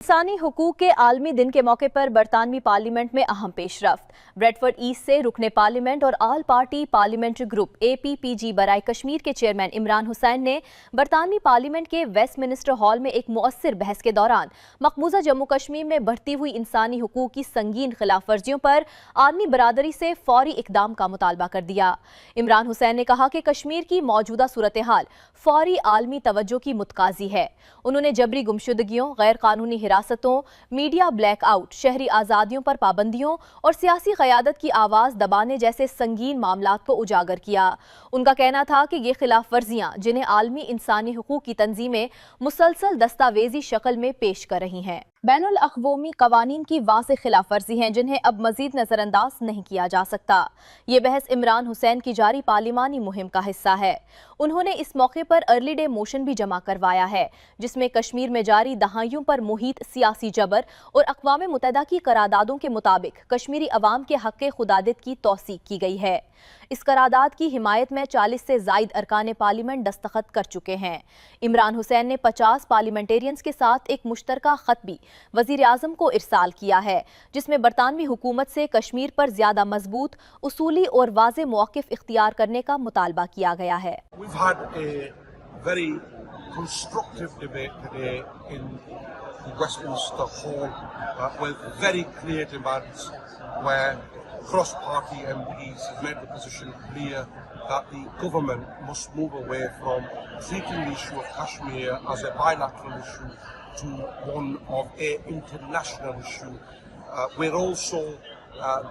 इंसानी हुकूक के आलमी दिन के मौके पर बरतानवी पार्लियामेंट में अहम पेशरफ्त। ब्रेडफोर्ड ईस्ट से रुकने पार्लियामेंट और all party parliamentary group APPG बराए कश्मीर के चेयरमैन इमरान हुसैन ने बरतानवी पार्लियामेंट के वेस्टमिनिस्टर हॉल में एक मुअस्सिर बहस के दौरान मकबूजा जम्मू कश्मीर में बढ़ती हुई इंसानी हुकूक की संगीन खिलाफ वर्जियों पर आलमी बरादरी से फौरी इकदाम का मुतालबा कर दिया। इमरान हुसैन ने कहा कि कश्मीर की मौजूदा सूरत हाल फौरी आलमी तवज्जो की मुतकाजी है। उन्होंने जबरी गुमशुदगियों, गैर कानूनी हिरासतों, मीडिया ब्लैकआउट, शहरी आज़ादियों पर पाबंदियों और सियासी क़यादत की आवाज़ दबाने जैसे संगीन मामलात को उजागर किया। उनका कहना था कि ये खिलाफ वर्जियाँ जिन्हें आलमी इंसानी हुकूक की तंजीमें मुसलसल दस्तावेजी शक्ल में पेश कर रही हैं, बैनुल अक़वामी क़वानीन की वाज़ेह खिलाफ वर्जी हैं जिन्हें अब मज़ीद नज़रअंदाज नहीं किया जा सकता। ये बहस इमरान हुसैन की जारी पार्लिमानी मुहिम का हिस्सा है। उन्होंने इस मौके पर अर्ली डे मोशन भी जमा करवाया है जिसमें कश्मीर में जारी दहाइयों पर मुहित सियासी जबर और अक़वाम मुत्तहिदा की करारदादों के मुताबिक कश्मीरी अवाम के हक़ खुदादित की तौसीक की गई है। इस करारदाद की हिमायत में 40 से ज़ायद अरकान पार्लियामेंट दस्तखत कर चुके हैं। इमरान हुसैन ने 50 पार्लियामेंटेरियंस के साथ एक मुश्तरका खत भी वज़ीर आज़म को इरसाल किया है जिसमें बरतानवी हुकूमत से कश्मीर पर ज़्यादा मजबूत, उसूली और वाज़ेह मौक़िफ़ इख्तियार करने का मुतालबा किया गया है। We've had a very constructive debate today in the Westminster Hall with very clear demands where cross-party MPs have made the position clear that the government must move away from treating the issue of Kashmir as a bilateral issue to one of an international issue. We're also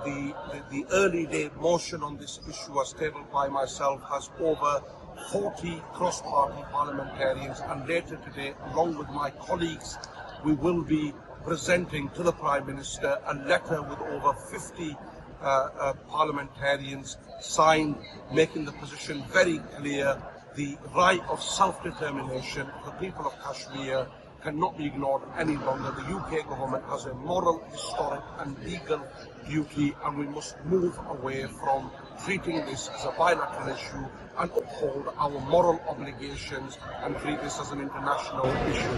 the early day motion on this issue as tabled by myself has over 40 cross-party parliamentarians, and later today, along with my colleagues, we will be presenting to the Prime Minister a letter with over 50 parliamentarians signed, making the position very clear. The right of self-determination of the people of Kashmir cannot be ignored any longer. The UK government has a moral, historic and legal duty, and we must move away from treating this as a bilateral issue and uphold our moral obligations and treat this as an international issue.